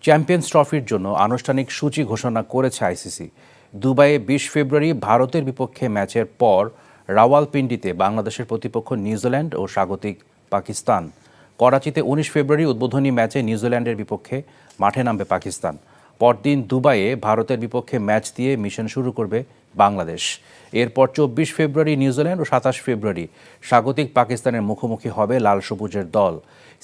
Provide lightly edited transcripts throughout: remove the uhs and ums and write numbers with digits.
Champions ট্রফির জন্য আনুষ্ঠানিক সূচি ঘোষণা করেছে আইসিসি। দুবাইয়ে ২০ ফেব্রুয়ারি ভারতের বিপক্ষে ম্যাচের পর রাওয়ালপিন্ডিতে বাংলাদেশের প্রতিপক্ষ নিউজিল্যান্ড ও স্বাগতিক পাকিস্তান। করাচিতে ১৯ ফেব্রুয়ারি উদ্বোধনী ম্যাচে নিউজিল্যান্ডের বিপক্ষে মাঠে নামবে পাকিস্তান। পরদিন দুবাইয়ে ভারতের বিপক্ষে ম্যাচ দিয়ে মিশন শুরু করবে বাংলাদেশ। এরপর ২৪ ফেব্রুয়ারি নিউজিল্যান্ড ও ২৭ ফেব্রুয়ারি স্বাগতিক পাকিস্তানের মুখোমুখি হবে লাল সবুজের দল।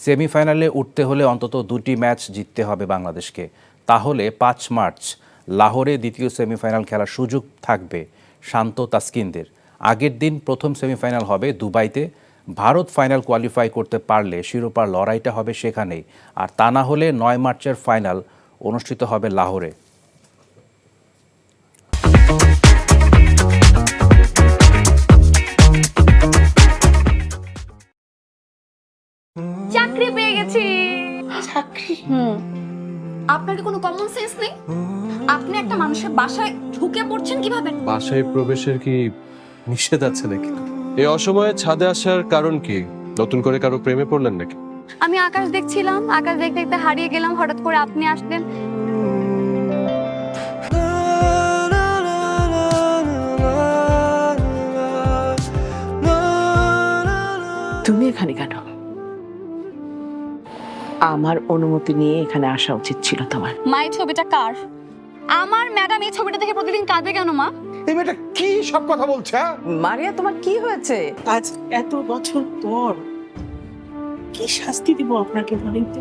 সেমিফাইনালে উঠতে হলে অন্তত দুটি ম্যাচ জিততে হবে বাংলাদেশকে। তাহলে ৫ মার্চ লাহোরে দ্বিতীয় সেমিফাইনাল খেলার সুযোগ থাকবে শান্ত তাসকিনদের। আগের দিন প্রথম সেমিফাইনাল হবে দুবাইতে। ভারত ফাইনাল কোয়ালিফাই করতে পারলে শিরোপার লড়াইটা হবে সেখানেই, আর তা না হলে ৯ মার্চের ফাইনাল অনুষ্ঠিত হবে লাহোরে। চাকরি পেয়ে গেছি। চাকরি? আপনার কি কোনো কমন সেন্স নেই? আপনি একটা মানুষের বাসায় ঢুকে পড়ছেন কিভাবে? বাসায় প্রবেশের কি নিষেধ আছে নাকি? এই অসময়ে ছাদে আসার কারণ কি? নতুন করে কারো প্রেমে পড়লেন নাকি? আমি আকাশ দেখছিলাম, আকাশ দেখতে দেখতে হারিয়ে গেলাম, হঠাৎ করে আপনি আসলেন। তুমি এখানে কেন? আমার অনুমতি নিয়ে এখানে আসা উচিত ছিল তোমার। মা, এই ছবিটা কার? আমার ম্যাডাম এই ছবিটা দেখে প্রতিদিন কাঁদে কেন মা? এই মেয়েটা কি সব কথা বলছে? মারিয়া, তোমার কি হয়েছে? আজ এত বছর পর কি শাস্তি দিব আপনাকে বলেন তো?